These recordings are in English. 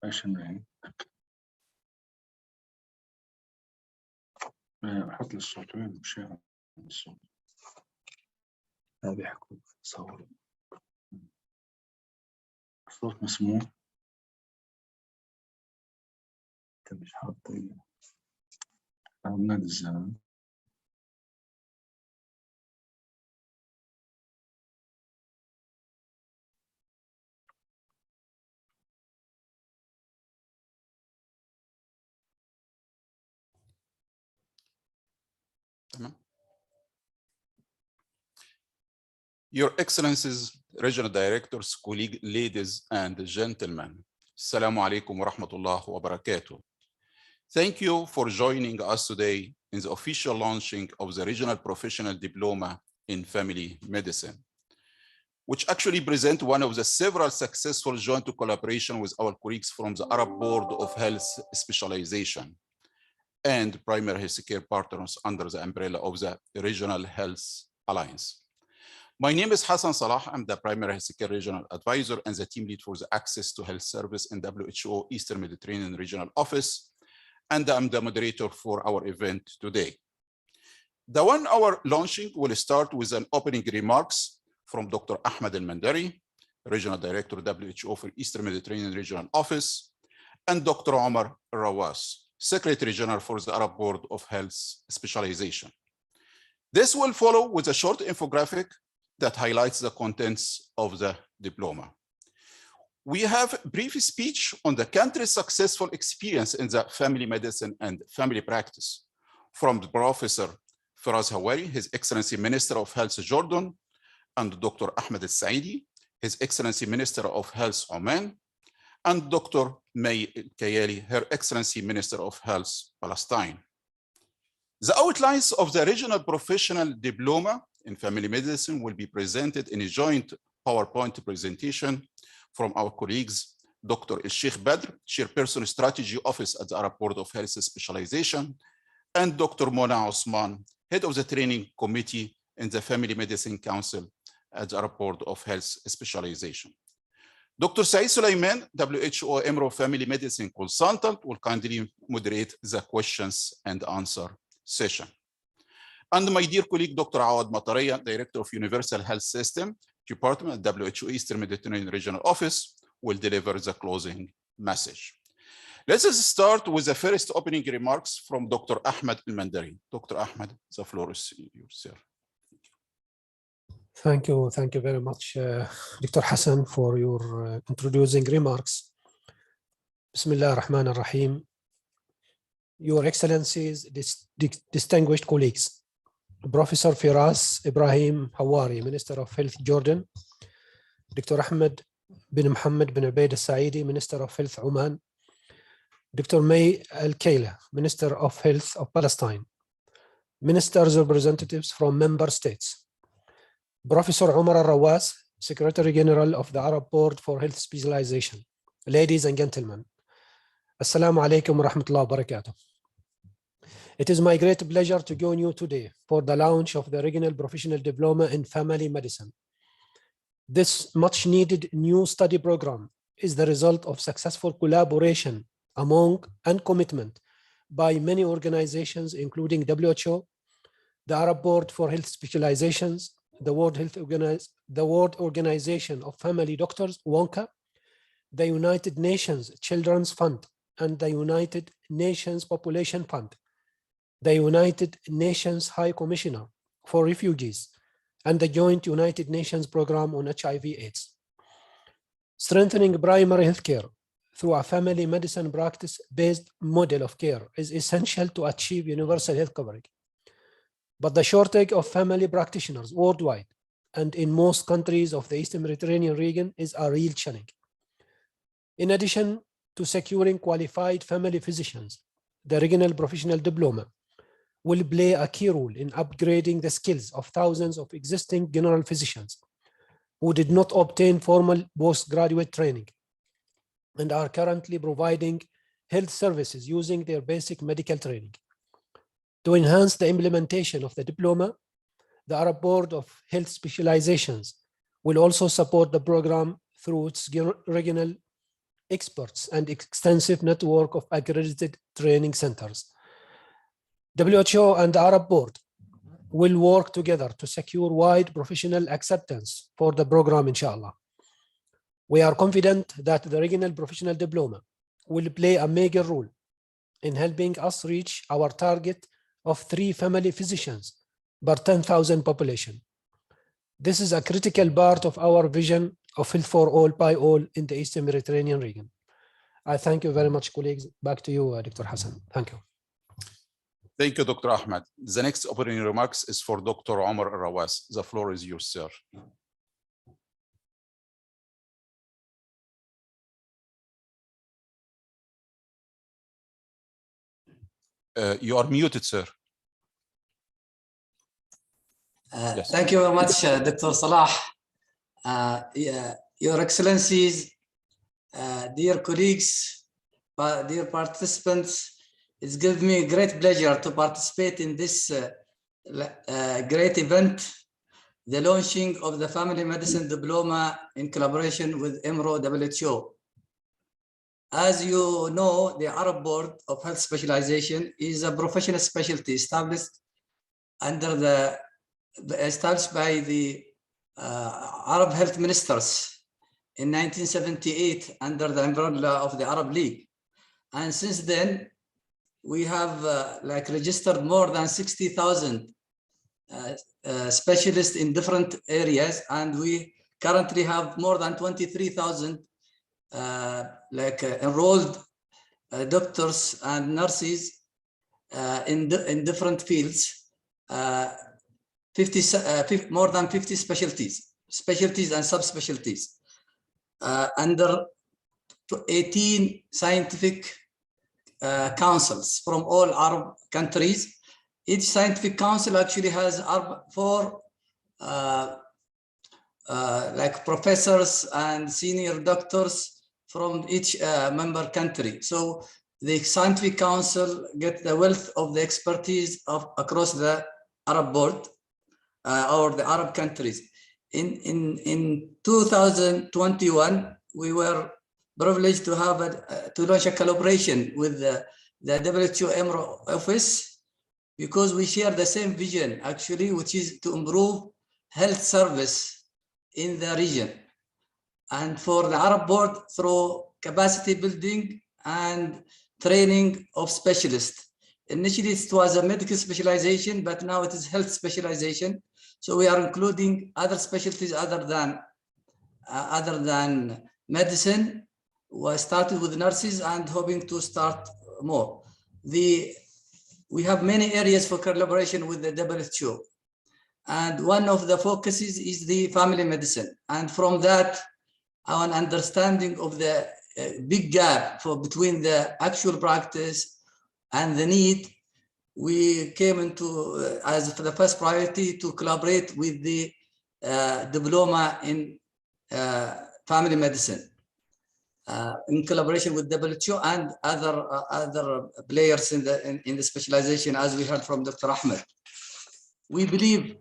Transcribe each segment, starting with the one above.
عشان ايه احط لي الصوت وين مش الصوت لا بيحكوا صوروا الصوت مسموع انت مش حاط نادي الزمن Your Excellencies, Regional Directors, colleagues, ladies and gentlemen, Assalamu alaikum wa rahmatullah wa barakatuh. Thank you for joining us today in the official launching of the Regional Professional Diploma in Family Medicine, which actually present one of the several successful joint collaboration with our colleagues from the Arab Board of Health Specialization and primary healthcare partners under the umbrella of the Regional Health Alliance. My name is Hassan Salah. I'm the primary healthcare regional advisor and the team lead for the access to health service in WHO Eastern Mediterranean Regional Office. And I'm the moderator for our event today. The 1 hour launching will start with an opening remarks from Dr. Ahmed Al-Mandari, Regional Director WHO for Eastern Mediterranean Regional Office, and Dr. Omar Raud, Secretary General for the Arab Board of Health Specialization. This will follow with a short infographic that highlights the contents of the diploma. We have a brief speech on the country's successful experience in the family medicine and family practice from Professor Firas Hawari, His Excellency Minister of Health Jordan, and Dr. Ahmed Al-Saidi, His Excellency Minister of Health Oman, and Dr. May Kayali, Her Excellency Minister of Health Palestine. The outlines of the Regional Professional Diploma in Family Medicine will be presented in a joint PowerPoint presentation from our colleagues, Dr. Sheikh Badr, Chairperson Strategy Office at the Arab Board of Health Specialization, and Dr. Mona Osman, Head of the Training Committee in the Family Medicine Council at the Arab Board of Health Specialization. Dr. Saeed Sulaiman, WHO EMRO Family Medicine Consultant, will kindly moderate the questions and answer session. And my dear colleague, Dr. Raud Matreya, Director of Universal Health System Department at WHO Eastern Mediterranean Regional Office, will deliver the closing message. Let us start with the first opening remarks from Dr. Ahmed Al-Mandari. Dr. Ahmed, the floor is yours, sir. Thank you very much, Dr. Hassan, for your introducing remarks. Bismillah ar-Rahman ar-Rahim. Your Excellencies, distinguished colleagues, Professor Firas Ibrahim Hawari, Minister of Health Jordan, Dr. Ahmed bin Mohammed bin Ubaid Al-Saidi, Minister of Health Oman, Dr. May Al-Kayla, Minister of Health of Palestine, Ministers representatives from member states, Professor Omar Al-Rawas, Secretary General of the Arab Board for Health Specialization. Ladies and gentlemen, Assalamu alaikum wa rahmatullahi wa barakatuh. It is my great pleasure to join you today for the launch of the Regional Professional Diploma in Family Medicine. This much needed new study program is the result of successful collaboration among and commitment by many organizations, including WHO, the Arab Board for Health Specializations, the World Organization of Family Doctors, WONCA, the United Nations Children's Fund, and the United Nations Population Fund, the United Nations High Commissioner for Refugees, and the Joint United Nations Program on HIV/AIDS. Strengthening primary health care through a family medicine practice-based model of care is essential to achieve universal health coverage. But the shortage of family practitioners worldwide and in most countries of the Eastern Mediterranean region is a real challenge. In addition to securing qualified family physicians, the Regional Professional Diploma will play a key role in upgrading the skills of thousands of existing general physicians who did not obtain formal postgraduate training and are currently providing health services using their basic medical training. To enhance the implementation of the diploma, the Arab Board of Health Specializations will also support the program through its regional experts, and extensive network of accredited training centers. WHO and the Arab Board will work together to secure wide professional acceptance for the program, inshallah. We are confident that the regional professional diploma will play a major role in helping us reach our target of 3 family physicians per 10,000 population. This is a critical part of our vision of health for all by all in the Eastern Mediterranean region. I thank you very much, colleagues. Back to you, Dr. Hassan. Thank you. Thank you, Dr. Ahmed. The next opening remarks is for Dr. Omar Rawas. The floor is yours, sir. You are muted, sir. Yes. Thank you very much, Dr. Salah. Your Excellencies, dear colleagues, dear participants, it's given me great pleasure to participate in this great event, the launching of the Family Medicine Diploma in collaboration with EMRO WHO. As you know, the Arab Board of Health Specialization is a professional specialty established by the Arab Health Ministers in 1978 under the umbrella of the Arab League. And since then, we have registered more than 60,000 specialists in different areas, and we currently have more than 23,000 enrolled doctors and nurses in different fields, more than 50 specialties and subspecialties, under 18 scientific councils from all Arab countries. Each scientific council actually has 4 professors and senior doctors from each member country. So the scientific council get the wealth of the expertise across the Arab board or the Arab countries. In 2021, we were privileged to have to launch a collaboration with the WHO EMRO office, because we share the same vision actually, which is to improve health service in the region. And for the Arab board, through capacity building and training of specialists. Initially, it was a medical specialization, but now it is health specialization. So we are including other specialties other than medicine. We started with nurses and hoping to start more. We have many areas for collaboration with the WHO. And one of the focuses is the family medicine. And from that, our understanding of the big gap between the actual practice and the need, we came into, as for the first priority, to collaborate with the diploma in family medicine, in collaboration with WHO and other players in the specialization, as we heard from Dr. Ahmed. We believe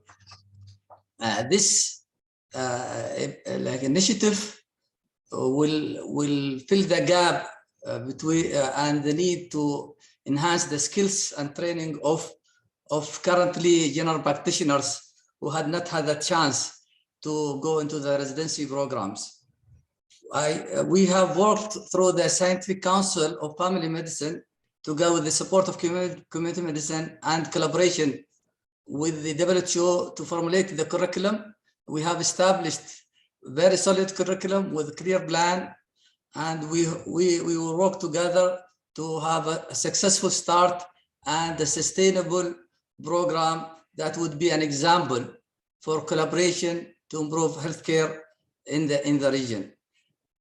this initiative will fill the gap between and the need to enhance the skills and training of currently general practitioners who had not had a chance to go into the residency programs. We have worked through the Scientific Council of Family Medicine to go with the support of community medicine and collaboration with the WHO to formulate the curriculum. We have established very solid curriculum with a clear plan, and we will work together to have a successful start and a sustainable program that would be an example for collaboration to improve healthcare in the region.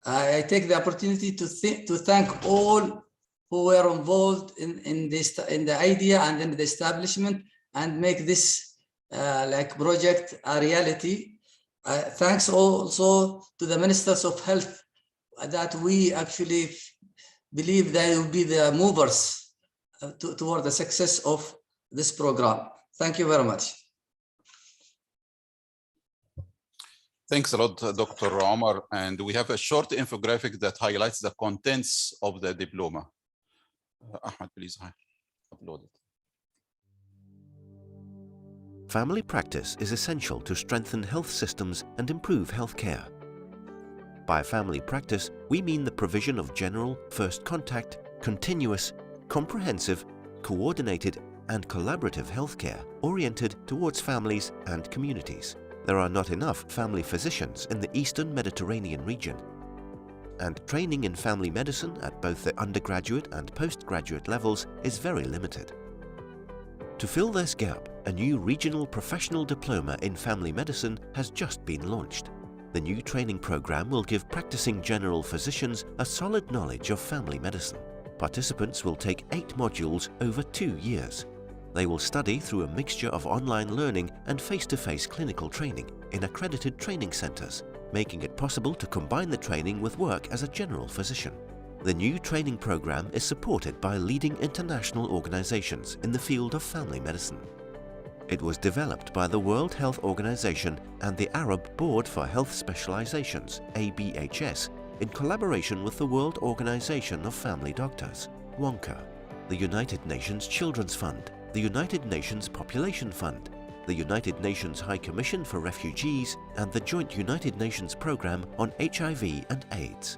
I take the opportunity to thank all who were involved in the idea and in the establishment and make this project a reality. Thanks also to the Ministers of Health that we actually believe they will be the movers toward the success of this program. Thank you very much. Thanks a lot, Dr. Omar. And we have a short infographic that highlights the contents of the diploma. Ahmed, please upload it. Family practice is essential to strengthen health systems and improve healthcare. By family practice, we mean the provision of general, first contact, continuous, comprehensive, coordinated, and collaborative healthcare oriented towards families and communities. There are not enough family physicians in the Eastern Mediterranean region, and training in family medicine at both the undergraduate and postgraduate levels is very limited. To fill this gap, a new regional professional diploma in family medicine has just been launched. The new training program will give practicing general physicians a solid knowledge of family medicine. Participants will take 8 modules over 2 years. They will study through a mixture of online learning and face-to-face clinical training in accredited training centers, making it possible to combine the training with work as a general physician. The new training program is supported by leading international organizations in the field of family medicine. It was developed by the World Health Organization and the Arab Board for Health Specializations, ABHS, in collaboration with the World Organization of Family Doctors, WONCA, the United Nations Children's Fund, the United Nations Population Fund, the United Nations High Commission for Refugees, and the Joint United Nations Programme on HIV and AIDS.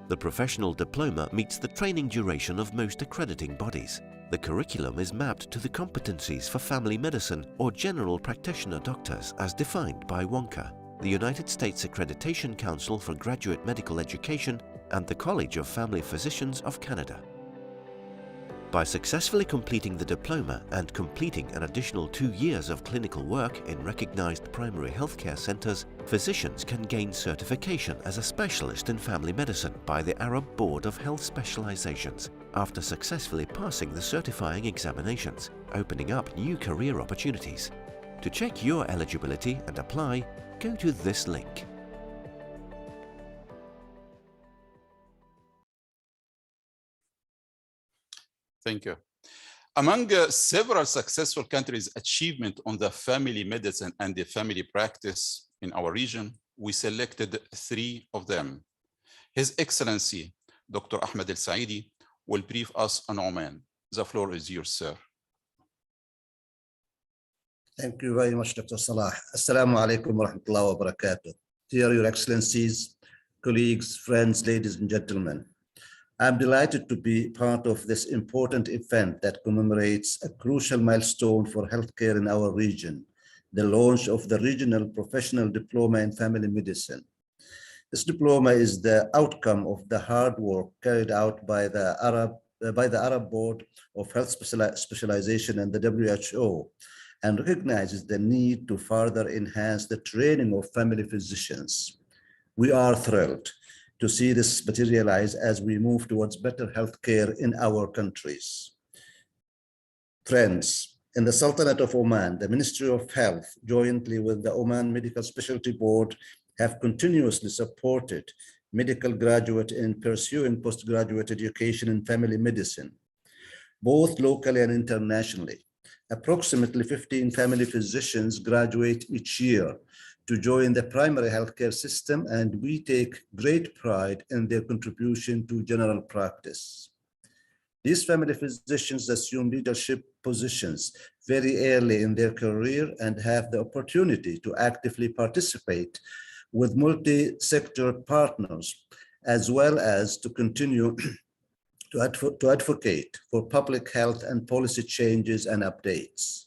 The professional diploma meets the training duration of most accrediting bodies. The curriculum is mapped to the competencies for family medicine or general practitioner doctors as defined by WONCA, the United States Accreditation Council for Graduate Medical Education, and the College of Family Physicians of Canada. By successfully completing the diploma and completing an additional 2 years of clinical work in recognized primary healthcare centers, physicians can gain certification as a specialist in family medicine by the Arab Board of Health Specializations after successfully passing the certifying examinations, opening up new career opportunities. To check your eligibility and apply, go to this link. Thank you. Among several successful countries' achievement on the family medicine and the family practice in our region, we selected 3 of them. His Excellency, Dr. Ahmed Al-Saidi, will brief us on Oman. The floor is yours, sir. Thank you very much, Dr. Salah. Assalamu alaikum wa rahmatullahi wa barakatuh. Dear Your Excellencies, colleagues, friends, ladies and gentlemen, I'm delighted to be part of this important event that commemorates a crucial milestone for healthcare in our region, the launch of the Regional Professional Diploma in Family Medicine. This diploma is the outcome of the hard work carried out by the Arab Board of Health Specialization and the WHO, and recognizes the need to further enhance the training of family physicians. We are thrilled to see this materialize as we move towards better healthcare in our countries. Friends, in the Sultanate of Oman, the Ministry of Health, jointly with the Oman Medical Specialty Board, have continuously supported medical graduates in pursuing postgraduate education in family medicine, both locally and internationally. Approximately 15 family physicians graduate each year to join the primary healthcare system, and we take great pride in their contribution to general practice. These family physicians assume leadership positions very early in their career and have the opportunity to actively participate with multi-sector partners, as well as to continue to advocate for public health and policy changes and updates.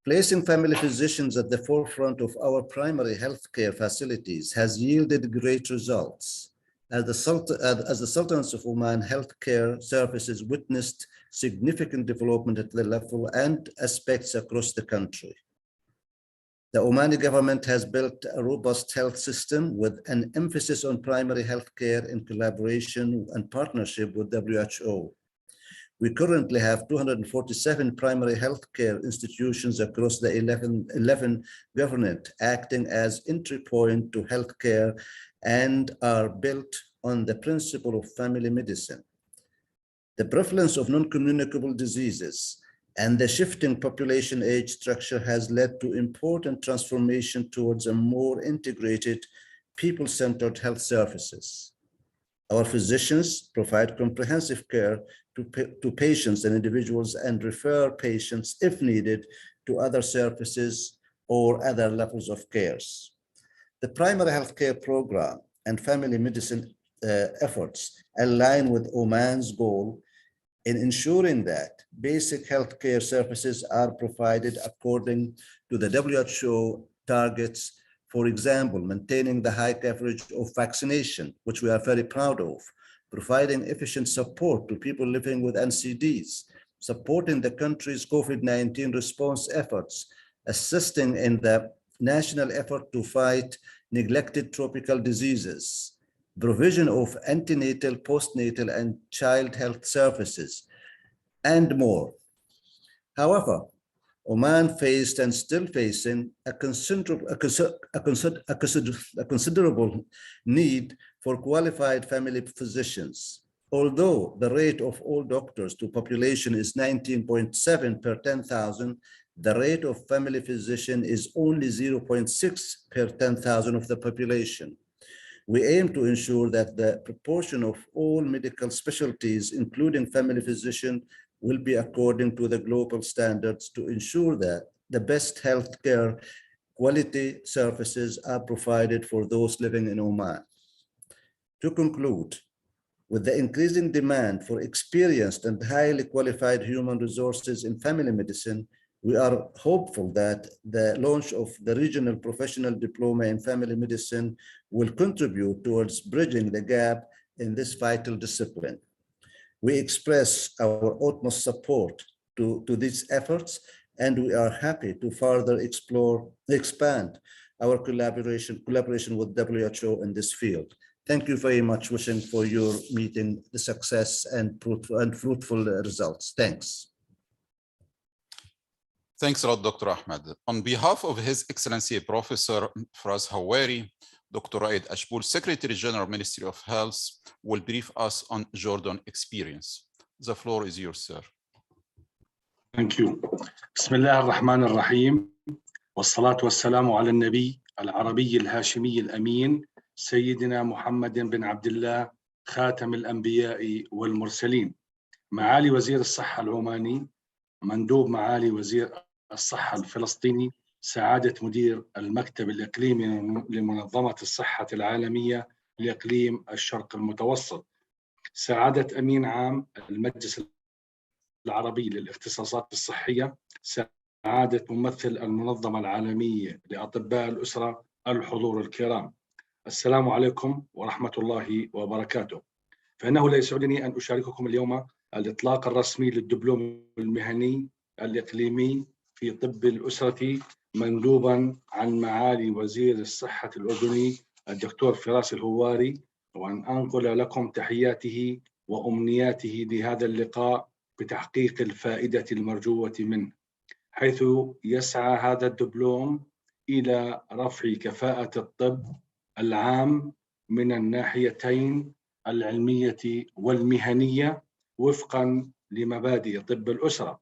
Placing family physicians at the forefront of our primary healthcare facilities has yielded great results. As the Sultanates of Oman healthcare services witnessed significant development at the level and aspects across the country. The Omani government has built a robust health system with an emphasis on primary healthcare in collaboration and partnership with WHO. We currently have 247 primary healthcare institutions across the 11 governorate acting as entry point to healthcare and are built on the principle of family medicine. The prevalence of non-communicable diseases And the shifting population age structure has led to important transformation towards a more integrated, people-centered health services. Our physicians provide comprehensive care to patients and individuals and refer patients, if needed, to other services or other levels of cares. The primary healthcare program and family medicine efforts align with Oman's goal in ensuring that basic healthcare services are provided according to the WHO targets. For example, maintaining the high coverage of vaccination, which we are very proud of, providing efficient support to people living with NCDs, supporting the country's COVID-19 response efforts, assisting in the national effort to fight neglected tropical diseases, provision of antenatal, postnatal, and child health services, and more. However, Oman faced and still facing a considerable need for qualified family physicians. Although the rate of all doctors to population is 19.7 per 10,000, the rate of family physician is only 0.6 per 10,000 of the population. We aim to ensure that the proportion of all medical specialties, including family physician, will be according to the global standards to ensure that the best healthcare quality services are provided for those living in Oman. To conclude, with the increasing demand for experienced and highly qualified human resources in family medicine, we are hopeful that the launch of the Regional Professional Diploma in Family Medicine will contribute towards bridging the gap in this vital discipline. We express our utmost support to these efforts, and we are happy to further expand our collaboration with WHO in this field. Thank you very much. Wishing for your meeting the success and fruitful results. Thanks. Thanks a lot, Dr. Ahmed. On behalf of His Excellency Professor Firas Hawari, Dr. Raud Ashpool, Secretary General, Ministry of Health, will brief us on Jordan experience. The floor is yours, sir. Thank you. بسم الله الرحمن الرحيم والصلاة والسلام على النبي العربي الهاشمي الأمين سيدنا محمد بن عبد الله خاتم الأنبياء والمرسلين. معالي وزير الصحة العماني، مندوب معالي وزير الصحة الفلسطيني، سعادة مدير المكتب الإقليمي لمنظمة الصحة العالمية لإقليم الشرق المتوسط، سعادة أمين عام المجلس العربي للاختصاصات الصحية، سعادة ممثل المنظمة العالمية لأطباء الأسرة، الحضور الكرام، السلام عليكم ورحمة الله وبركاته. فإنه لا يسعدني أن أشارككم اليوم الإطلاق الرسمي للدبلوم المهني الإقليمي في طب الأسرة مندوبا عن معالي وزير الصحة الأردني الدكتور فراس الهواري، وأن أنقل لكم تحياته وأمنياته لهذا اللقاء بتحقيق الفائدة المرجوة منه، حيث يسعى هذا الدبلوم إلى رفع كفاءة الطب العام من الناحيتين العلمية والمهنية وفقا لمبادئ طب الأسرة،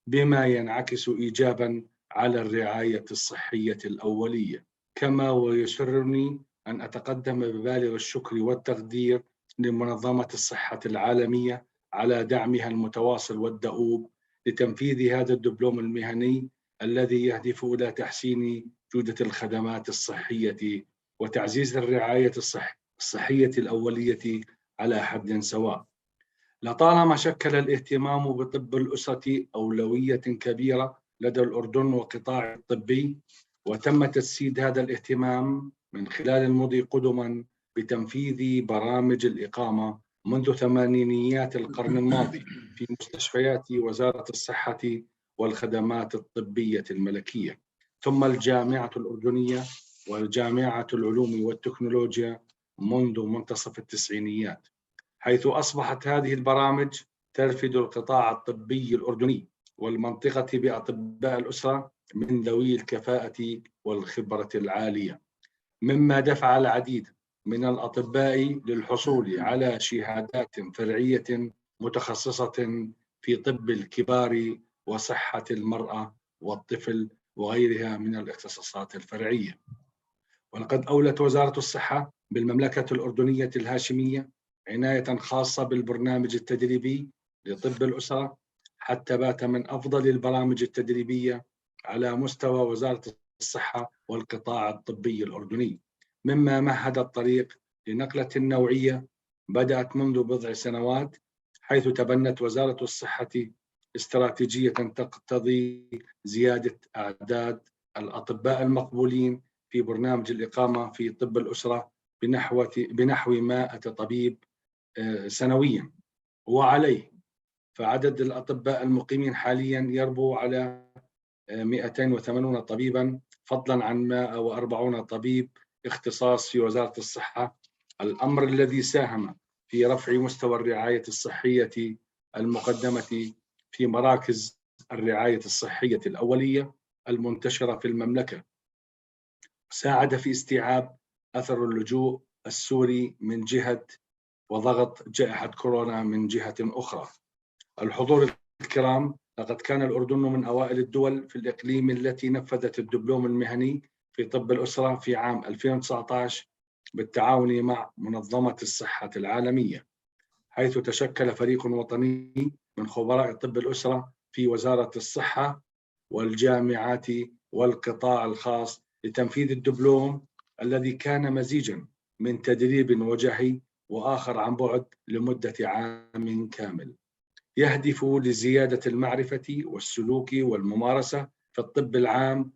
بما ينعكس إيجابا على الرعاية الصحية الأولية. كما ويسرني أن أتقدم ببالغ الشكر والتقدير لمنظمة الصحة العالمية على دعمها المتواصل والدؤوب لتنفيذ هذا الدبلوم المهني الذي يهدف إلى تحسين جودة الخدمات الصحية وتعزيز الرعاية الصحية الأولية على حد سواء. لطالما شكل الاهتمام بطب الأسرة أولوية كبيرة لدى الأردن وقطاع الطبي، وتم تجسيد هذا الاهتمام من خلال المضي قدما بتنفيذ برامج الإقامة منذ ثمانينيات القرن الماضي في مستشفيات وزارة الصحة والخدمات الطبية الملكية، ثم الجامعة الأردنية والجامعة العلوم والتكنولوجيا منذ منتصف التسعينيات، حيث أصبحت هذه البرامج ترفد القطاع الطبي الأردني والمنطقة بأطباء الأسرة من ذوي الكفاءة والخبرة العالية، مما دفع العديد من الأطباء للحصول على شهادات فرعية متخصصة في طب الكبار وصحة المرأة والطفل وغيرها من الاختصاصات الفرعية. ولقد أولت وزارة الصحة بالمملكة الأردنية الهاشمية عناية خاصة بالبرنامج التدريبي لطب الأسرة حتى بات من أفضل البرامج التدريبية على مستوى وزارة الصحة والقطاع الطبي الأردني، مما مهد الطريق لنقلة نوعية بدأت منذ بضع سنوات، حيث تبنت وزارة الصحة استراتيجية تقتضي زيادة أعداد الأطباء المقبولين في برنامج الإقامة في طب الأسرة بنحو 100 طبيب سنويا، وعليه فعدد الأطباء المقيمين حاليا يربو على 280 طبيبا، فضلا عن 140 طبيب اختصاص في وزارة الصحة، الأمر الذي ساهم في رفع مستوى الرعاية الصحية المقدمة في مراكز الرعاية الصحية الأولية المنتشرة في المملكة، ساعد في استيعاب أثر اللجوء السوري من جهة وضغط جائحة كورونا من جهة أخرى. الحضور الكرام، لقد كان الأردن من أوائل الدول في الإقليم التي نفذت الدبلوم المهني في طب الأسرة في عام 2019 بالتعاون مع منظمة الصحة العالمية، حيث تشكل فريق وطني من خبراء طب الأسرة في وزارة الصحة والجامعات والقطاع الخاص لتنفيذ الدبلوم الذي كان مزيجا من تدريب وجهي وآخر عن بعد لمدة عام كامل، يهدف لزيادة المعرفة والسلوك والممارسة في الطب العام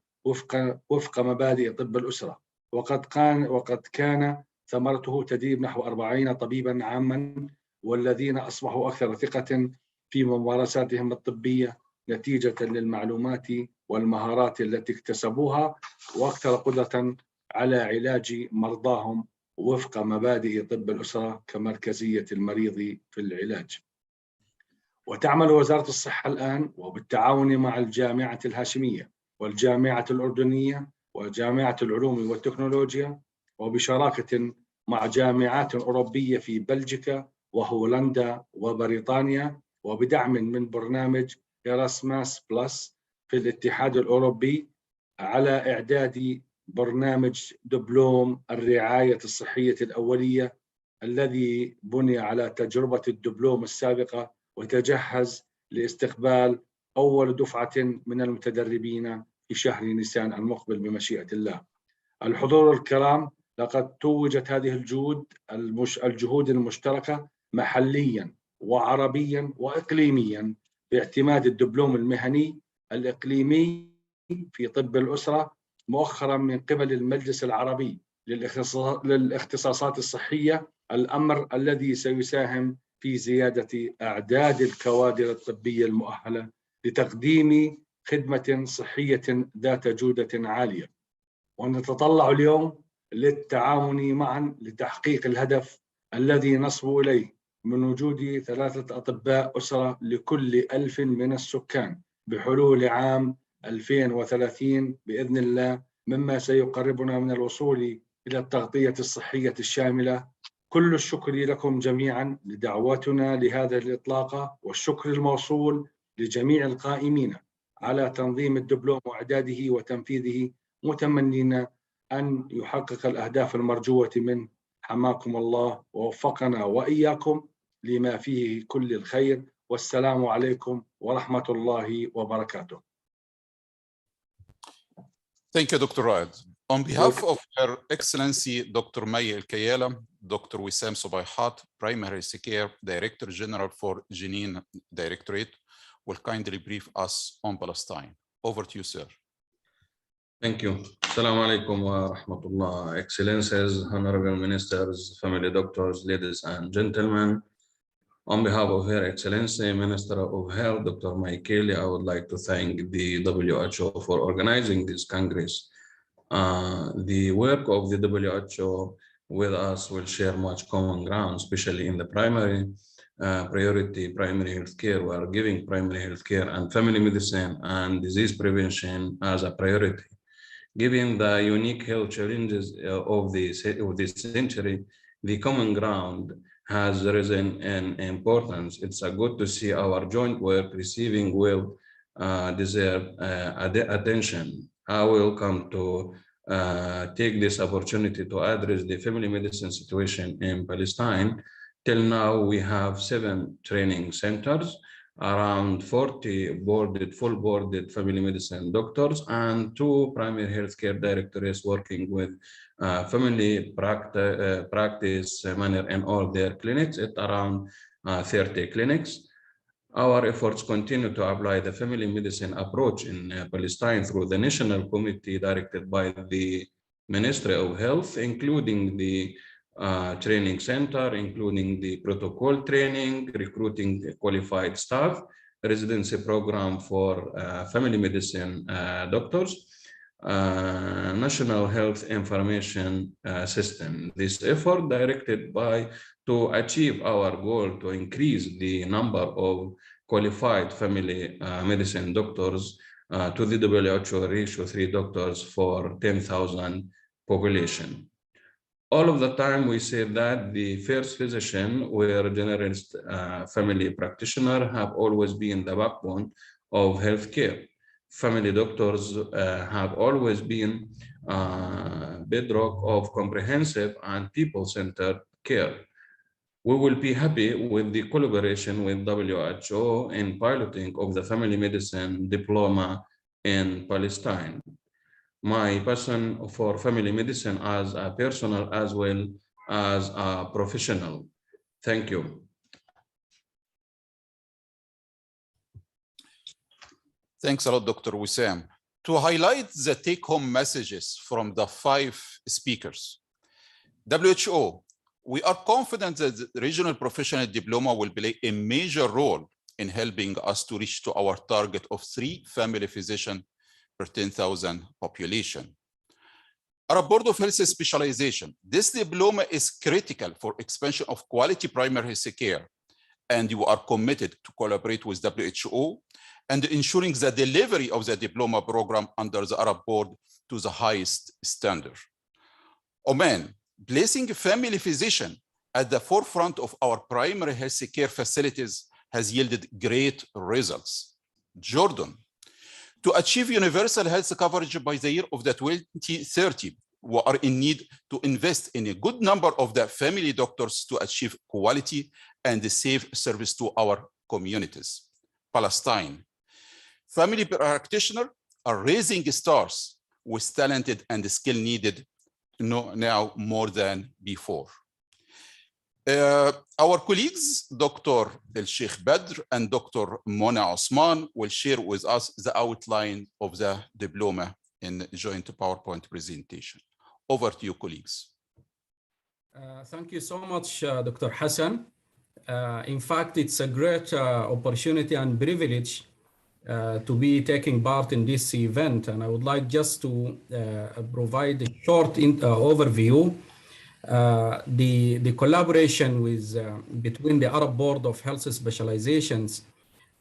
وفق مبادئ طب الأسرة، وقد كان ثمرته تدريب نحو 40 طبيبا عاما، والذين أصبحوا أكثر ثقة في ممارساتهم الطبية نتيجة للمعلومات والمهارات التي اكتسبوها، وأكثر قدرة على علاج مرضاهم وفق مبادئ طب الأسرة كمركزية المريض في العلاج. وتعمل وزارة الصحة الآن وبالتعاون مع الجامعة الهاشمية والجامعة الأردنية وجامعة العلوم والتكنولوجيا وبشراكة مع جامعات أوروبية في بلجيكا وهولندا وبريطانيا، وبدعم من برنامج إراسماس بلس في الاتحاد الأوروبي، على إعداد برنامج دبلوم الرعاية الصحية الأولية الذي بني على تجربة الدبلوم السابقة، وتجهز لاستقبال أول دفعة من المتدربين في شهر نيسان المقبل بمشيئة الله. الحضور الكرام، لقد توجت هذه الجهود المشتركة محليا وعربيا وإقليميا باعتماد الدبلوم المهني الإقليمي في طب الأسرة مؤخرا من قبل المجلس العربي للاختصاصات الصحية، الأمر الذي سيساهم في زيادة أعداد الكوادر الطبية المؤهلة لتقديم خدمة صحية ذات جودة عالية. ونتطلع اليوم للتعاون معا لتحقيق الهدف الذي نصبو إليه من وجود 3 أطباء أسرة لكل 1000 من السكان بحلول عام 2030 بإذن الله، مما سيقربنا من الوصول إلى التغطية الصحية الشاملة. كل الشكر لكم جميعا لدعوتنا لهذا الإطلاق، والشكر الموصول لجميع القائمين على تنظيم الدبلوم وإعداده وتنفيذه، متمنين أن يحقق الأهداف المرجوة منه. حماكم الله ووفقنا وإياكم لما فيه كل الخير، والسلام عليكم ورحمة الله وبركاته. Thank you, Dr. Raud. On behalf of Her Excellency Dr. Matreya Al-Kayala, Dr. Wissam Subayhat, Primary Care Director General for Jenin Directorate, will kindly brief us on Palestine. Over to you, sir. Thank you. Assalamu alaikum wa rahmatullah. Excellencies, honorable ministers, family doctors, ladies and gentlemen. On behalf of Her Excellency Minister of Health, Dr. Matreya, I would like to thank the WHO for organizing this Congress. The work of the WHO with us will share much common ground, especially in the primary primary health care. We are giving primary health care and family medicine and disease prevention as a priority. Given the unique health challenges of this century, the common ground has risen in importance. It's good to see our joint work receiving well deserve attention. I will come to take this opportunity to address the family medicine situation in Palestine. Till now, we have 7 training centers, around 40 full boarded family medicine doctors, and 2 primary healthcare directors working with family practice manner in all their clinics at around 30 clinics. Our efforts continue to apply the family medicine approach in Palestine through the national committee directed by the Ministry of Health, including the training center, including the protocol training, recruiting qualified staff, residency program for family medicine doctors, national health information system. This effort directed to achieve our goal to increase the number of qualified family medicine doctors to the WHO ratio 3 doctors for 10,000 population. All of the time we say that the first physician or generalist family practitioner have always been the backbone of healthcare. Family doctors have always been bedrock of comprehensive and people-centered care. We will be happy with the collaboration with WHO in piloting of the family medicine diploma in Palestine. My passion for family medicine as a personal as well as a professional. Thank you. Thanks a lot, Dr. Wissam. To highlight the take-home messages from the 5 speakers, WHO, we are confident that the regional professional diploma will play a major role in helping us to reach to our target of 3 family physicians per 10,000 population. Arab Board of Health Specialization, this diploma is critical for expansion of quality primary health care, and you are committed to collaborate with WHO and ensuring the delivery of the diploma program under the Arab Board to the highest standard. Oman, placing a family physician at the forefront of our primary health care facilities has yielded great results. Jordan, to achieve universal health coverage by the year of the 2030, we are in need to invest in a good number of the family doctors to achieve quality and safe service to our communities. Palestine, family practitioners are raising stars with talented and skill needed now more than before. Our colleagues, Dr. El-Sheikh Badr and Dr. Mona Osman, will share with us the outline of the diploma in joint PowerPoint presentation. Over to you, colleagues. Thank you so much, Dr. Hassan. In fact, it's a great opportunity and privilege to be taking part in this event. And I would like just to provide a short overview. The collaboration between the Arab Board of Health Specializations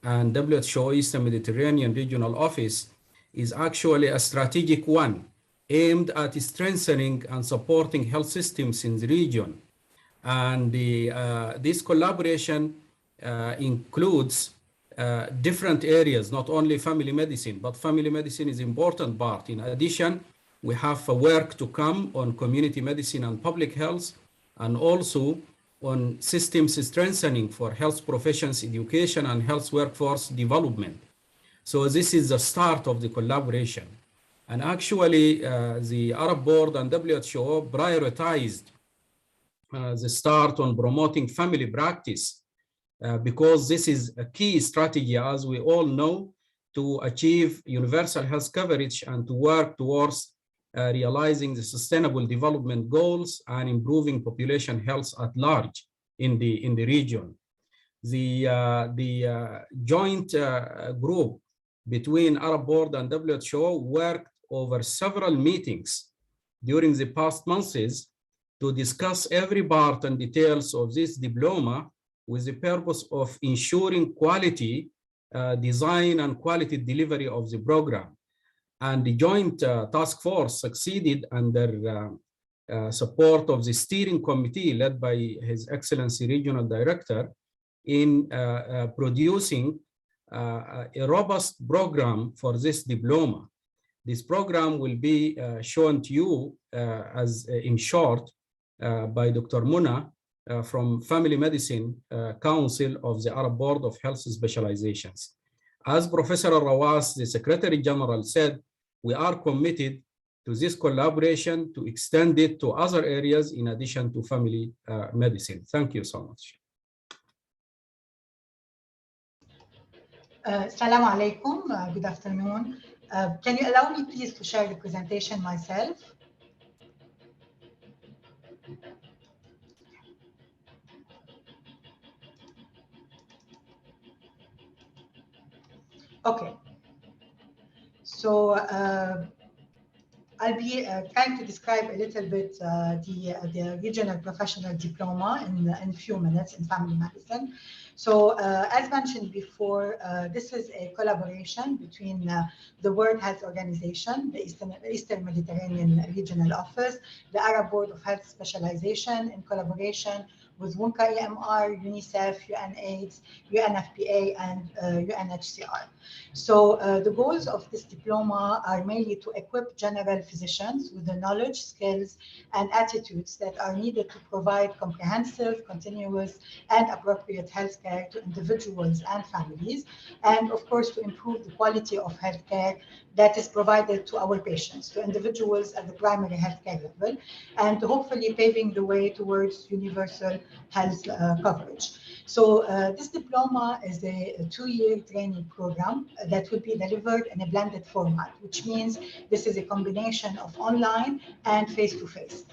and WHO Eastern Mediterranean Regional Office is actually a strategic one aimed at strengthening and supporting health systems in the region. And this collaboration includes different areas, not only family medicine, but family medicine is an important part. In addition, we have work to come on community medicine and public health, and also on systems strengthening for health professions, education, and health workforce development. So this is the start of the collaboration. And actually, the Arab Board and WHO prioritized the start on promoting family practice because this is a key strategy, as we all know, to achieve universal health coverage and to work towards realizing the sustainable development goals and improving population health at large in the region. The joint group between Arab Board and WHO worked over several meetings during the past months to discuss every part and details of this diploma with the purpose of ensuring quality design and quality delivery of the program. And the joint task force succeeded under support of the steering committee led by His Excellency Regional Director in producing a robust program for this diploma. This program will be shown to you as in short by Dr. Muna from Family Medicine Council of the Arab Board of Health Specializations. As Professor Rawas, the Secretary General, said, we are committed to this collaboration to extend it to other areas in addition to family medicine. Thank you so much. Assalamu alaikum. Good afternoon. Can you allow me please to share the presentation myself? Okay. So I'll be trying to describe a little bit the regional professional diploma in a few minutes in family medicine. So as mentioned before, this is a collaboration between the World Health Organization, the Eastern Mediterranean Regional Office, the Arab Board of Health Specialization in collaboration with WUNCA EMR, UNICEF, UNAIDS, UNFPA, and UNHCR. So the goals of this diploma are mainly to equip general physicians with the knowledge, skills, and attitudes that are needed to provide comprehensive, continuous, and appropriate healthcare to individuals and families, and of course to improve the quality of healthcare that is provided to our patients, to individuals at the primary healthcare level, and hopefully paving the way towards universal health coverage. So this diploma is a 2-year training program that will be delivered in a blended format, which means this is a combination of online and face-to-face.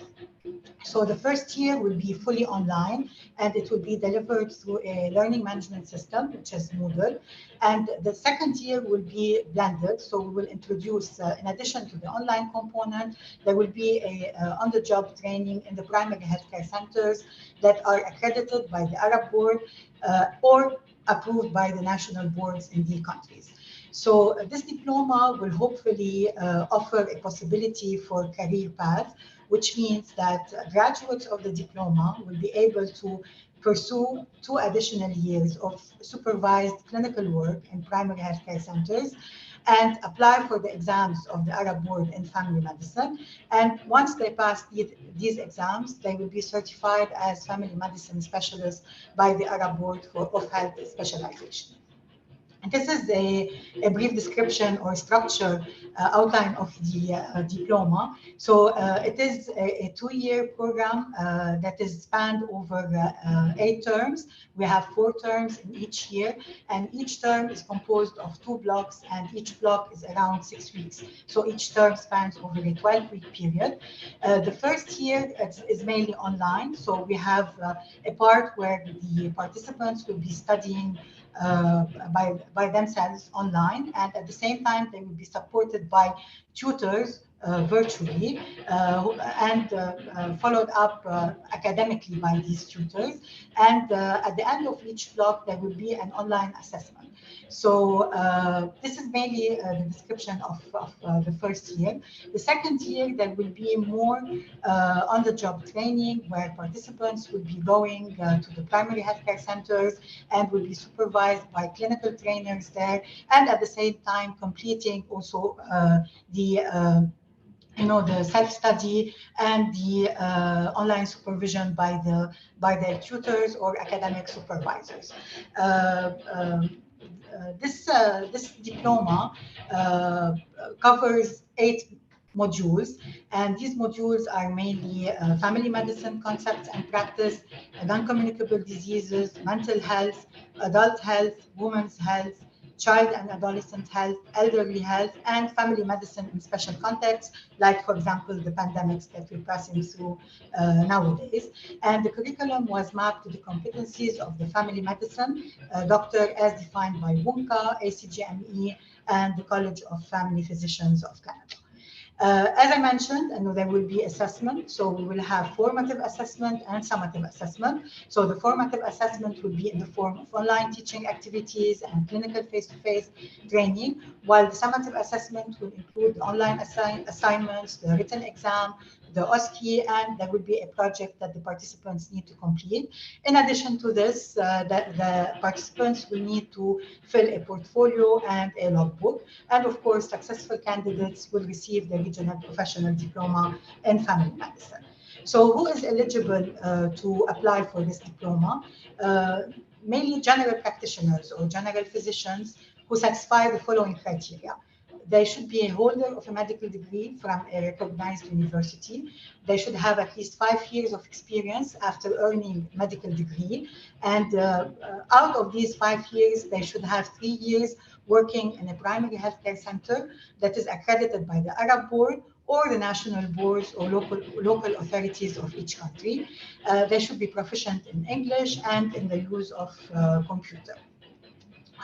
So the first year will be fully online, and it will be delivered through a learning management system, which is Moodle. And the second year will be blended. So we will introduce, in addition to the online component, there will be a on-the-job training in the primary healthcare centers that are accredited by the Arab Board or approved by the national boards in the countries. So this diploma will hopefully offer a possibility for career path, which means that graduates of the diploma will be able to pursue 2 additional years of supervised clinical work in primary healthcare centers and apply for the exams of the Arab Board in family medicine. And once they pass these exams, they will be certified as family medicine specialists by the Arab Board of Health Specialization. And this is a brief description or structure outline of the diploma. So it is a 2-year program that is spanned over 8 terms. We have 4 terms in each year, and each term is composed of 2 blocks, and each block is around 6 weeks. So each term spans over a 12-week period. The first year is mainly online. So we have a part where the participants will be studying by themselves online, and at the same time they will be supported by tutors virtually and followed up academically by these tutors. And at the end of each block, there will be an online assessment. So this is mainly the description of the first year. The second year, there will be more on-the-job training where participants will be going to the primary healthcare centers and will be supervised by clinical trainers there, and at the same time completing also the self-study and the online supervision by their tutors or academic supervisors. This diploma covers 8 modules, and these modules are mainly family medicine concepts and practice, non-communicable diseases, mental health, adult health, women's health, child and adolescent health, elderly health, and family medicine in special contexts, like, for example, the pandemics that we're passing through nowadays. And the curriculum was mapped to the competencies of the family medicine doctor as defined by WUNCA, ACGME, and the College of Family Physicians of Canada. As I mentioned, there will be assessment. So we will have formative assessment and summative assessment. So the formative assessment will be in the form of online teaching activities and clinical face-to-face training, while the summative assessment will include online assignments, the written exam, the OSCE, and there will be a project that the participants need to complete. In addition to this, that the participants will need to fill a portfolio and a logbook. And of course, successful candidates will receive the Regional Professional Diploma in Family Medicine. So who is eligible to apply for this diploma? Mainly general practitioners or general physicians who satisfy the following criteria. They should be a holder of a medical degree from a recognized university. They should have at least 5 years of experience after earning a medical degree. And out of these 5 years, they should have 3 years working in a primary healthcare center that is accredited by the Arab board or the national boards or local authorities of each country. They should be proficient in English and in the use of computer.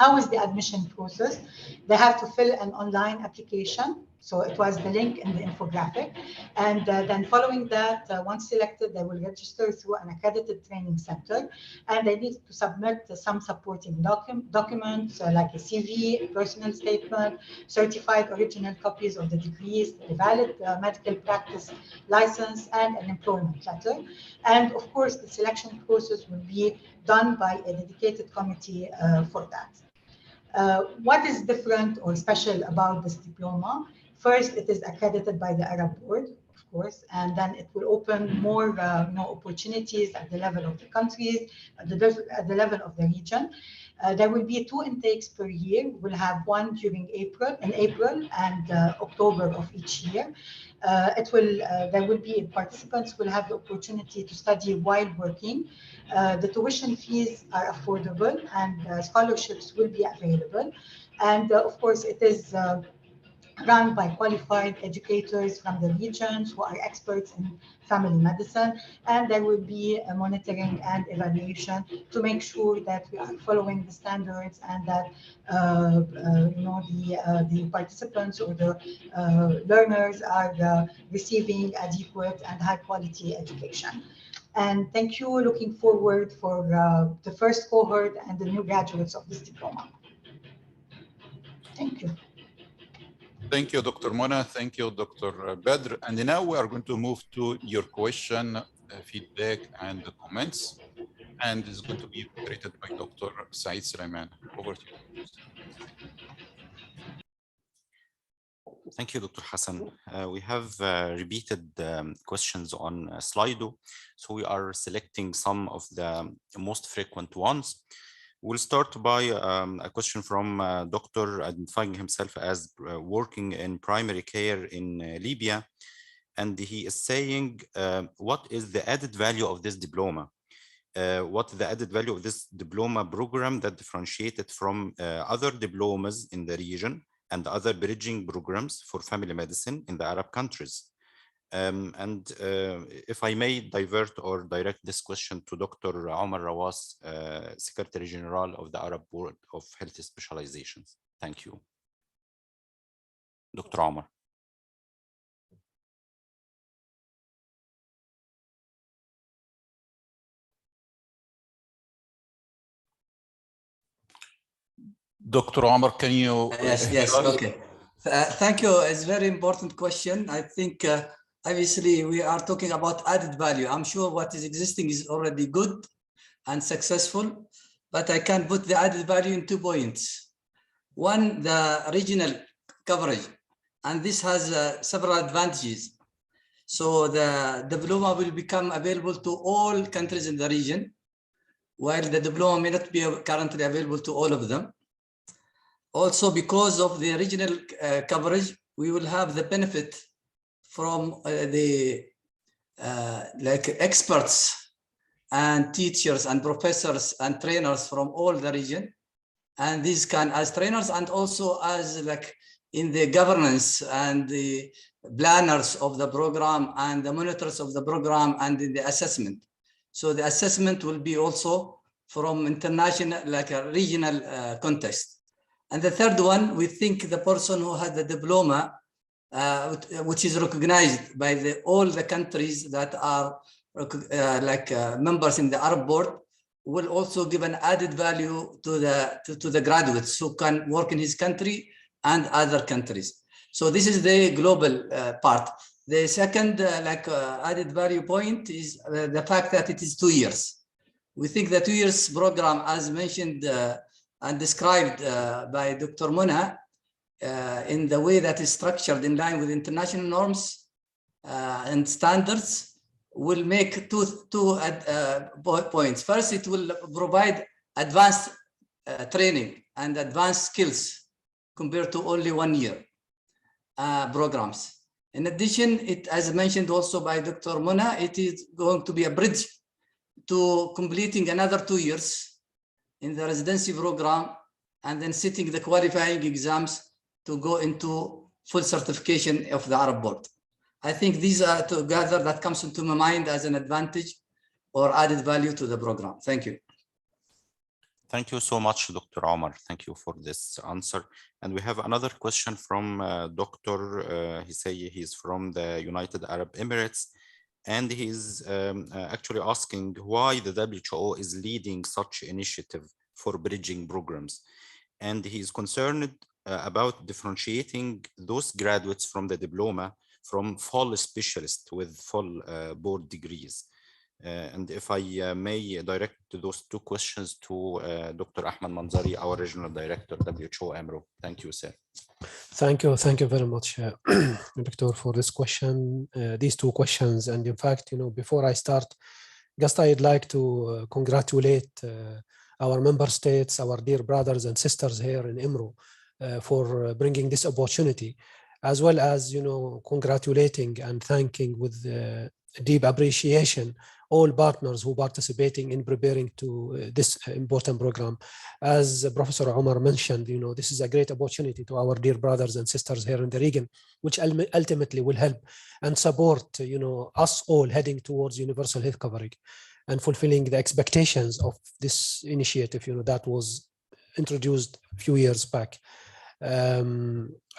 How is the admission process? They have to fill an online application. So it was the link in the infographic. And then following that, once selected, they will register through an accredited training center. And they need to submit some supporting documents like a CV, a personal statement, certified original copies of the degrees, a valid medical practice license, and an employment letter. And of course, the selection process will be done by a dedicated committee for that. What is different or special about this diploma? First, it is accredited by the Arab board, of course, and then it will open more opportunities at the level of the countries, at the level of the region. There will be 2 intakes per year. We'll have one during April and October of each year. There will be participants will have the opportunity to study while working. The tuition fees are affordable and scholarships will be available. And of course, it is run by qualified educators from the regions who are experts in family medicine, and there will be a monitoring and evaluation to make sure that we are following the standards and that the participants or the learners are receiving adequate and high quality education. And thank you. Looking forward for the first cohort and the new graduates of this diploma. Thank you. Thank you, Dr. Mona. Thank you, Dr. Badr. And now we are going to move to your question, feedback, and comments. And it's going to be moderated by Dr. Saeed Sulaiman. Over to you. Thank you, Dr. Hassan. We have repeated questions on Slido. So we are selecting some of the most frequent ones. We'll start by a question from Dr. identifying himself as working in primary care in Libya. And he is saying, what is the added value of this diploma? What is the added value of this diploma program that differentiated from other diplomas in the region and other bridging programs for family medicine in the Arab countries? If I may divert or direct this question to Dr. Omar Rawas, Secretary General of the Arab Board of Health Specializations. Thank you. Dr. Omar. Dr. Omar, can you? Yes, okay. Thank you. It's a very important question. I think obviously we are talking about added value. I'm sure what is existing is already good and successful, but I can put the added value in 2 points. One, the regional coverage, and this has several advantages. So the diploma will become available to all countries in the region, while the diploma may not be currently available to all of them. Also, because of the regional coverage, we will have the benefit from the experts and teachers and professors and trainers from all the region. And these can, as trainers and also as in the governance and the planners of the program and the monitors of the program and in the assessment. So the assessment will be also from international, a regional context. And the third one, we think the person who has the diploma, which is recognized by all the countries that are members in the Arab board, will also give an added value to the graduates who can work in his country and other countries. So this is the global part. The second added value point is the fact that it is 2 years. We think the 2 years program, as mentioned and described by Dr. Mona, in the way that is structured in line with international norms and standards, will make two points. First, it will provide advanced training and advanced skills compared to only 1 year programs. In addition, it, as mentioned also by Dr. Mona, it is going to be a bridge to completing another 2 years in the residency program and then sitting the qualifying exams to go into full certification of the Arab board. I think these are together that comes into my mind as an advantage or added value to the program. Thank you. Thank you so much, Dr. Omar. Thank you for this answer. And we have another question from Dr. He's from the United Arab Emirates. And he's actually asking why the WHO is leading such initiative for bridging programs. And he's concerned about differentiating those graduates from the diploma from full specialists with full board degrees. And if I may direct those two questions to Dr. Ahmed Manzari, our Regional Director, WHO AMRO. Thank you, sir. Thank you very much, Doctor, for this question, these two questions. And in fact, before I start, just I'd like to congratulate our member states, our dear brothers and sisters here in AMRO for bringing this opportunity, as well as, congratulating and thanking with deep appreciation all partners who participating in preparing to this important program. As Professor Omar mentioned, this is a great opportunity to our dear brothers and sisters here in the region, which ultimately will help and support, us all heading towards universal health coverage and fulfilling the expectations of this initiative, that was introduced a few years back.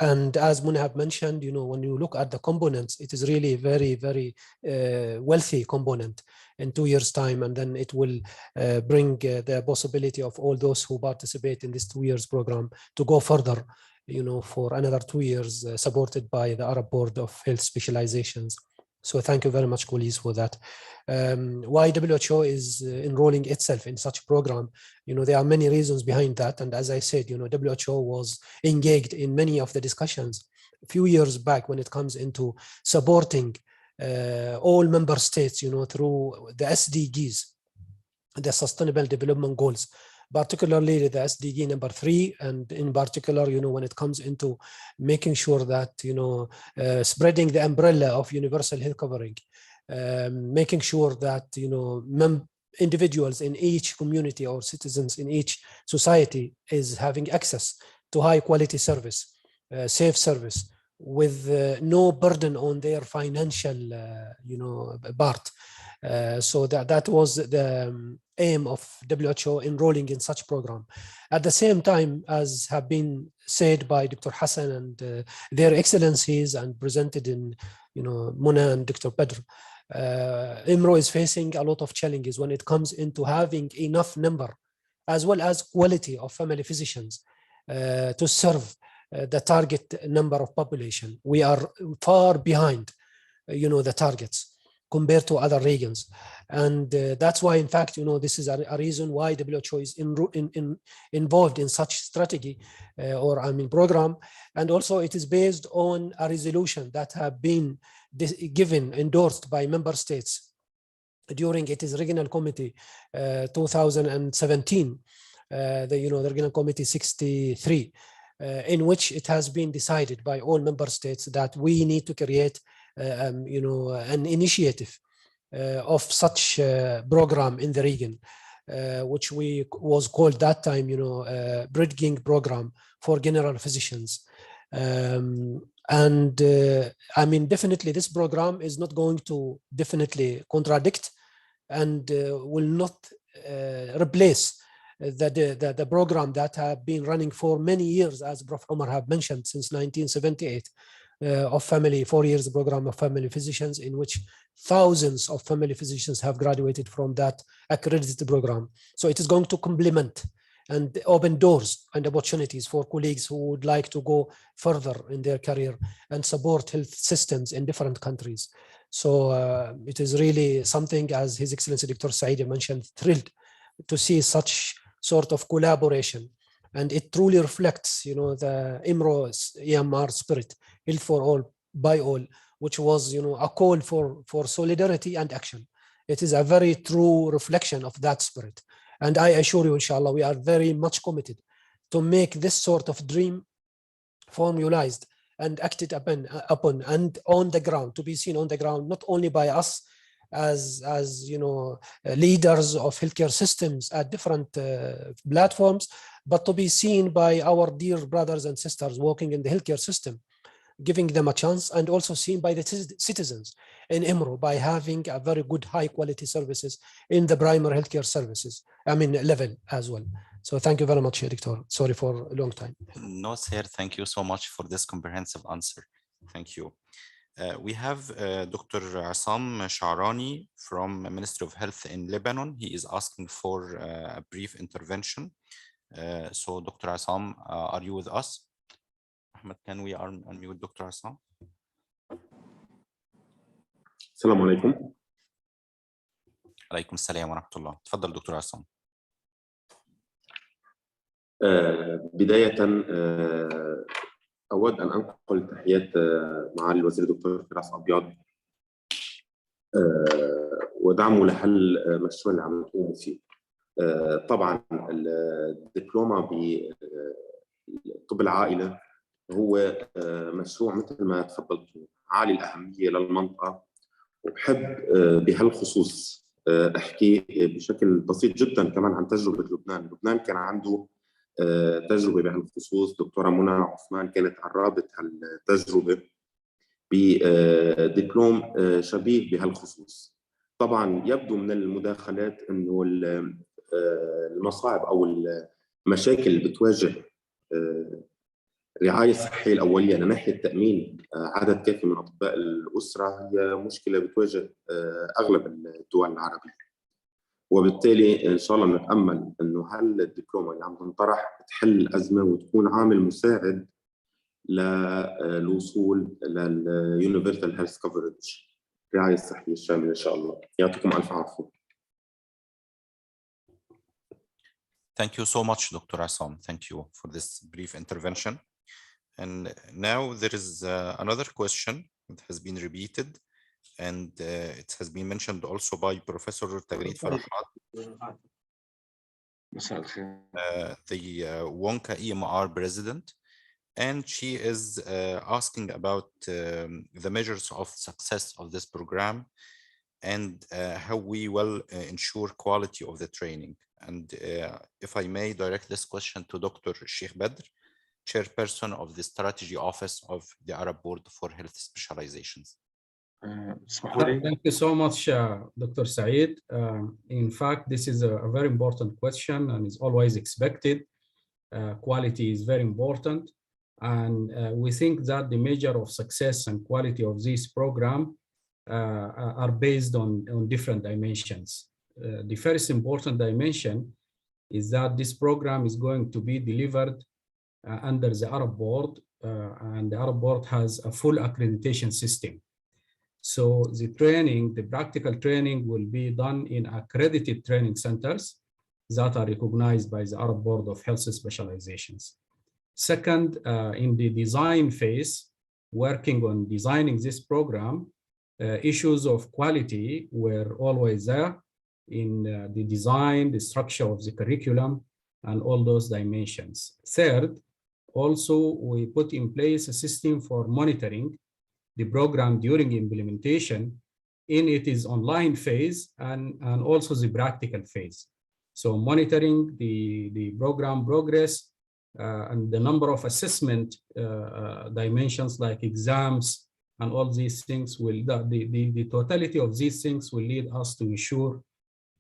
And as Munahab mentioned, when you look at the components, it is really very, very wealthy component in 2 years' time. And then it will bring the possibility of all those who participate in this 2 years program to go further, for another 2 years, supported by the Arab Board of Health Specializations. So thank you very much, colleagues, for that. Why WHO is enrolling itself in such program? There are many reasons behind that. And as I said, WHO was engaged in many of the discussions a few years back when it comes into supporting all member states, through the SDGs, the Sustainable Development Goals, particularly the SDG number 3, and in particular, when it comes into making sure that, spreading the umbrella of universal health coverage, making sure that, individuals in each community or citizens in each society is having access to high quality service, safe service, with no burden on their financial, part. So that was the aim of WHO enrolling in such program. At the same time, as have been said by Dr. Hassan and their excellencies and presented in, Mona and Dr. Badr, IMRO is facing a lot of challenges when it comes into having enough number as well as quality of family physicians to serve the target number of population. We are far behind, the targets compared to other regions. And that's why, in fact, this is a reason why WHO is involved in such strategy program. And also it is based on a resolution that have been endorsed by member states during its regional committee 2017, the regional committee 63, in which it has been decided by all member states that we need to create an initiative of such program in the region, which was called that time, bridging program for general physicians. Definitely this program is not going to definitely contradict and will not replace the program that have been running for many years, as Prof. Omar have mentioned, since 1978. Of 4 years program of family physicians, in which thousands of family physicians have graduated from that accredited program. So it is going to complement and open doors and opportunities for colleagues who would like to go further in their career and support health systems in different countries. So it is really something, as His Excellency Dr. Saeed mentioned, thrilled to see such sort of collaboration. And it truly reflects, the EMR spirit, health for all, by all, which was, a call for solidarity and action. It is a very true reflection of that spirit. And I assure you, inshallah, we are very much committed to make this sort of dream formalized and acted upon and on the ground, to be seen on the ground, not only by us as leaders of healthcare systems at different platforms, but to be seen by our dear brothers and sisters working in the healthcare system, giving them a chance, and also seen by the citizens in IMRO by having a very good high quality services in the primary healthcare services, level as well. So thank you very much, Doctor. Sorry for a long time. No, sir. Thank you so much for this comprehensive answer. Thank you. We have Dr. Assam Sharani from Ministry of Health in Lebanon. He is asking for a brief intervention. So Dr. Assam, are you with us? Ahmed, can we unmute Dr. Assam? السلام عليكم. عليكم السلام ورحمة الله. تفضل دكتور عصام. بداية أود أن أنقل تحيات معالي الوزير الدكتور فراس أبيض ودعمه لحل مشروع اللي عم نقوم فيه. طبعا الدبلومة بطب العائلة هو مشروع مثل ما تفضلتوا عالي الأهمية للمنطقة، وبحب بهالخصوص أحكي بشكل بسيط جدا كمان عن تجربة لبنان. لبنان كان عنده تجربة بهالخصوص، دكتورة منى عثمان كانت عرضت هالتجربة بدبلوم شبيه بهالخصوص. طبعا يبدو من المداخلات انه المصاعب او المشاكل اللي بتواجه الرعاية الصحية الأولية من ناحية تأمين عدد كافي من أطباء الأسرة هي مشكلة بتواجه أغلب الدول العربية، وبالتالي إن شاء الله نتأمل إنه هالدبلومة اللي عم تنطرح تحل الأزمة وتكون عامل مساعد للوصول لليونيفرسال هيلث كفرج، الرعاية الصحية الشاملة إن شاء الله. يعطيكم ألف عافية. Thank you so much, Dr. Assam. Thank you for this brief intervention. And now there is another question that has been repeated, and it has been mentioned also by Professor Tagreed Farhad, the Wonka EMR president, and she is asking about the measures of success of this program and how we will ensure quality of the training. And if I may direct this question to Dr. Sheikh Badr, Chairperson of the Strategy Office of the Arab Board for Health Specializations. Thank you so much, Dr. Saeed. In fact, this is a very important question and is always expected. Quality is very important. And we think that the measure of success and quality of this program are based on different dimensions. The first important dimension is that this program is going to be delivered under the Arab Board, and the Arab Board has a full accreditation system. So the training, the practical training will be done in accredited training centers that are recognized by the Arab Board of Health Specializations. Second, in the design phase, working on designing this program, issues of quality were always there in the design, the structure of the curriculum, and all those dimensions. Third, also, we put in place a system for monitoring the program during implementation in its online phase and also the practical phase. So monitoring the program progress and the number of assessment dimensions like exams and all these things will, the totality of these things will lead us to ensure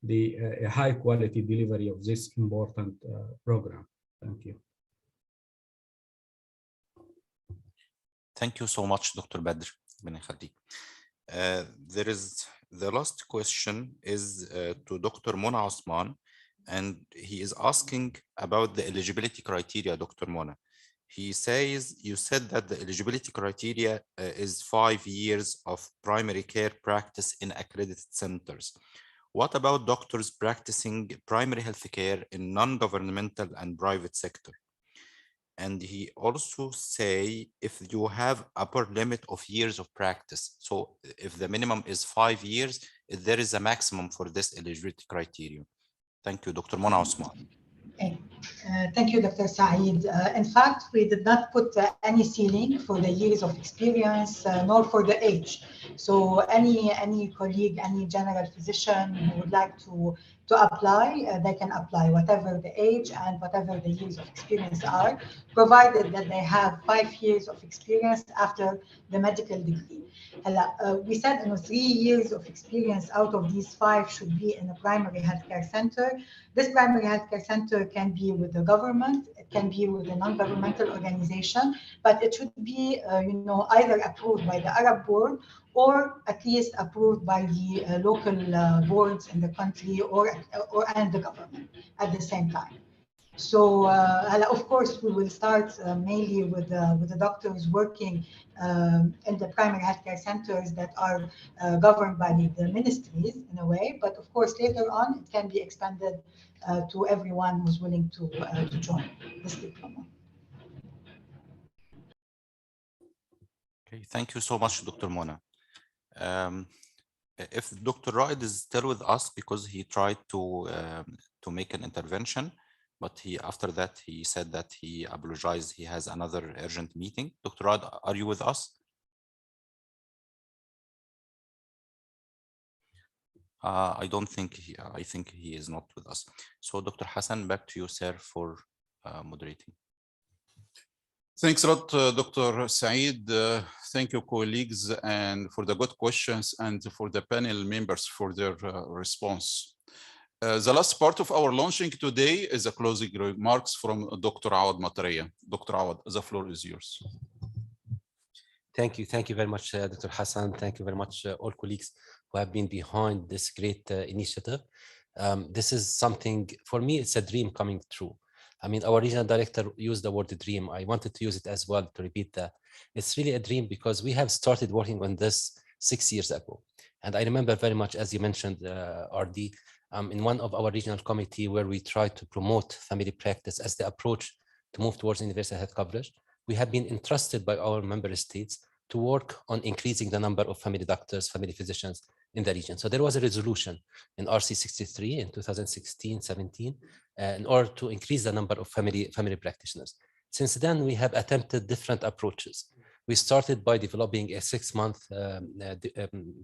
the high quality delivery of this important program. Thank you. Thank you so much, Dr. Badr. There is the last question is to Dr. Mona Osman, and he is asking about the eligibility criteria, Dr. Mona. He says, you said that the eligibility criteria is 5 years of primary care practice in accredited centers. What about doctors practicing primary health care in non-governmental and private sector? And he also say, if you have upper limit of years of practice, so if the minimum is 5 years, there is a maximum for this eligibility criteria. Thank you, Dr. Mona Osman. Okay. Thank you, Dr. Saeed. In fact, we did not put any ceiling for the years of experience, nor for the age. So any colleague, any general physician who would like to apply, they can apply, whatever the age and whatever the years of experience are, provided that they have 5 years of experience after the medical degree. We said 3 years of experience out of these 5 should be in a primary healthcare center. This primary healthcare center can be with the government, it can be with a non-governmental organization, but it should be, either approved by the Arab board or at least approved by the local boards in the country and the government at the same time. So, of course, we will start mainly with the doctors working in the primary healthcare centers that are governed by the ministries in a way. But of course, later on, it can be expanded to everyone who's willing to join this diploma. Okay, thank you so much, Dr. Mona. If Dr. Raud is still with us, because he tried to make an intervention, but after that he said that he apologized. He has another urgent meeting. Dr. Raud, are you with us? I don't think I think he is not with us. So Dr. Hassan, back to you, sir, for moderating. Thanks a lot, Dr. Saeed. Thank you, colleagues, and for the good questions and for the panel members for their response. The last part of our launching today is a closing remarks from Dr. Matreya. Dr. Raud, the floor is yours. Thank you very much, Dr. Hassan. Thank you very much, all colleagues who have been behind this great initiative. This is something, for me, it's a dream coming true. I mean, our regional director used the word dream. I wanted to use it as well to repeat that. It's really a dream because we have started working on this 6 years ago. And I remember very much, as you mentioned, RD, in one of our regional committee where we tried to promote family practice as the approach to move towards universal health coverage, we have been entrusted by our member states to work on increasing the number of family doctors, family physicians in the region. So there was a resolution in RC 63 in 2016-17 in order to increase the number of family practitioners. Since then, we have attempted different approaches. We started by developing a 6-month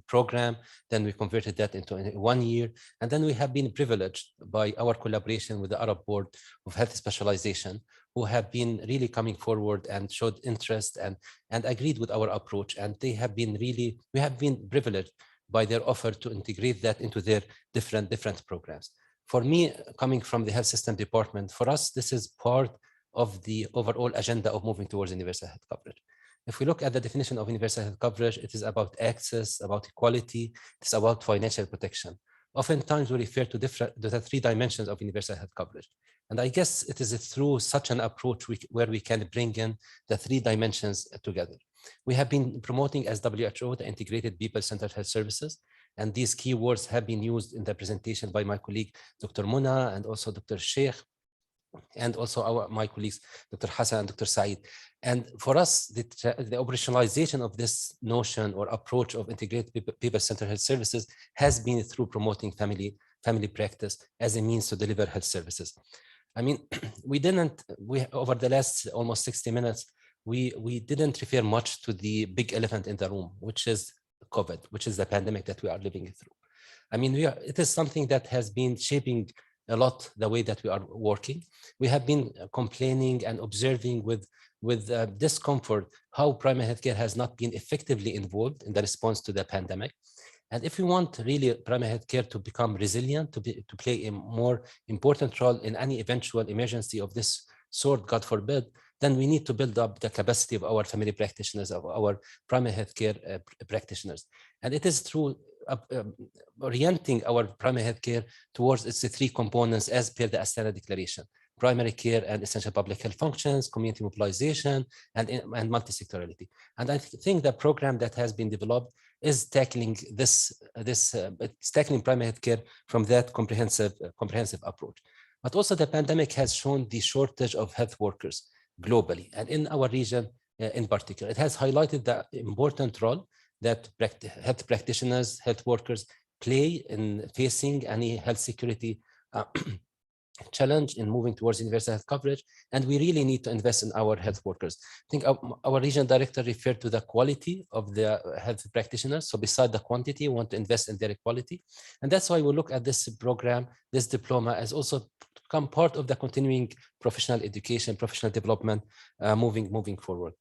program, then we converted that into 1 year, and then we have been privileged by our collaboration with the Arab Board of Health Specialization, who have been really coming forward and showed interest and agreed with our approach. And they have been really, we have been privileged by their offer to integrate that into their different programs. For me, coming from the health system department, for us, this is part of the overall agenda of moving towards universal health coverage. If we look at the definition of universal health coverage, it is about access, about equality, it's about financial protection. Oftentimes we refer to the 3 dimensions of universal health coverage. And I guess it is through such an approach where we can bring in the 3 dimensions together. We have been promoting as WHO the integrated people-centered health services. And these keywords have been used in the presentation by my colleague, Dr. Mona, and also Dr. Sheikh, and also my colleagues, Dr. Hassan and Dr. Saeed. And for us, the operationalization of this notion or approach of integrated people-centered health services has been through promoting family practice as a means to deliver health services. I mean, over the last almost 60 minutes, we didn't refer much to the big elephant in the room, which is COVID, which is the pandemic that we are living through. I mean, it is something that has been shaping a lot the way that we are working. We have been complaining and observing with discomfort how primary healthcare has not been effectively involved in the response to the pandemic. And if we want really primary healthcare to become resilient, to play a more important role in any eventual emergency of this sort, God forbid, then we need to build up the capacity of our family practitioners, of our primary healthcare practitioners. And it is through orienting our primary health care towards its three components as per the Astana Declaration: primary care and essential public health functions, community mobilization, and multi-sectorality. And I think the program that has been developed is tackling it's tackling primary health care from that comprehensive approach. But also the pandemic has shown the shortage of health workers globally, and in our region in particular. It has highlighted the important role that health practitioners, health workers play in facing any health security challenge in moving towards universal health coverage, and we really need to invest in our health workers. I think our regional director referred to the quality of the health practitioners. So beside the quantity, we want to invest in their quality. And that's why we look at this program, this diploma, as also become part of the continuing professional education, professional development moving forward.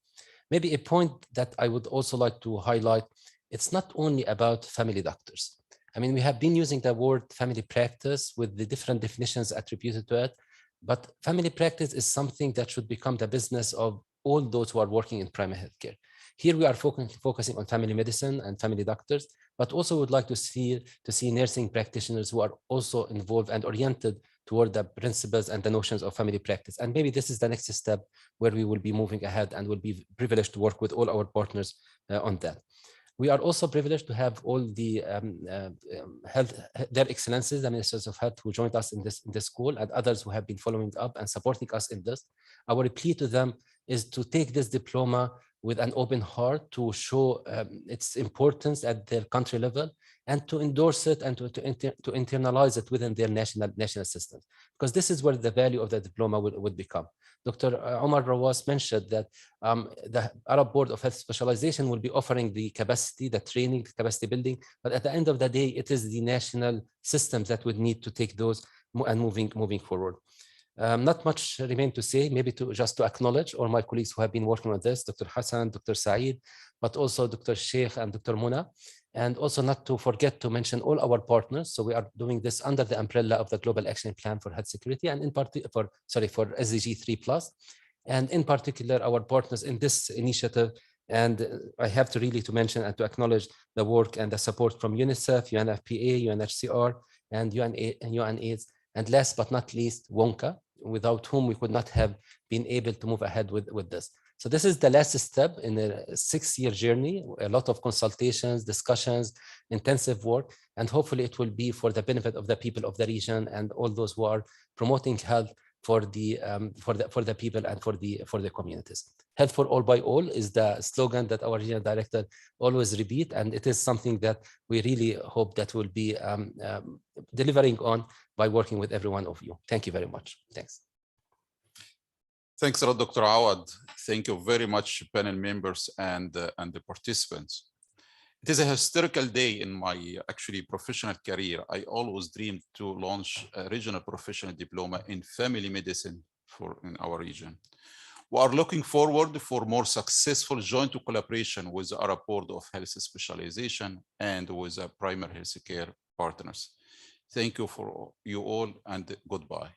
Maybe a point that I would also like to highlight, it's not only about family doctors. I mean, we have been using the word family practice with the different definitions attributed to it, but family practice is something that should become the business of all those who are working in primary healthcare. Here we are focusing on family medicine and family doctors, but also would like to see nursing practitioners who are also involved and oriented toward the principles and the notions of family practice. And maybe this is the next step where we will be moving ahead and will be privileged to work with all our partners on that. We are also privileged to have all the their excellencies, the ministers of health, who joined us in this call, and others who have been following up and supporting us in this. Our plea to them is to take this diploma with an open heart, to show its importance at their country level, and to endorse it and to internalize it within their national systems, because this is where the value of the diploma would become. Dr. Omar Rawas mentioned that the Arab Board of Health Specialization will be offering the capacity, the training, capacity building, but at the end of the day, it is the national systems that would need to take those and moving forward. Not much remains to say, maybe just to acknowledge all my colleagues who have been working on this, Dr. Hassan, Dr. Saeed, but also Dr. Sheikh and Dr. Muna, and also not to forget to mention all our partners. So we are doing this under the umbrella of the Global Action Plan for Health Security, and in particular for SDG 3+, and in particular our partners in this initiative. And I have to really mention and to acknowledge the work and the support from UNICEF, UNFPA, UNHCR, and UNAIDS, and last but not least, WONCA, without whom we could not have been able to move ahead with this. So this is the last step in a 6-year journey, a lot of consultations, discussions, intensive work, and hopefully it will be for the benefit of the people of the region and all those who are promoting health for the people and for the communities. Health for all by all is the slogan that our regional director always repeat, and it is something that we really hope that will be delivering on by working with every one of you. Thank you very much. Thanks. Thanks a lot, Dr. Raud. Thank you very much, panel members and the participants. It is a historical day in my professional career. I always dreamed to launch a regional professional diploma in family medicine in our region. We are looking forward for more successful joint collaboration with the Arab Board of Health Specialization and with the primary health care partners. Thank you for you all, and goodbye.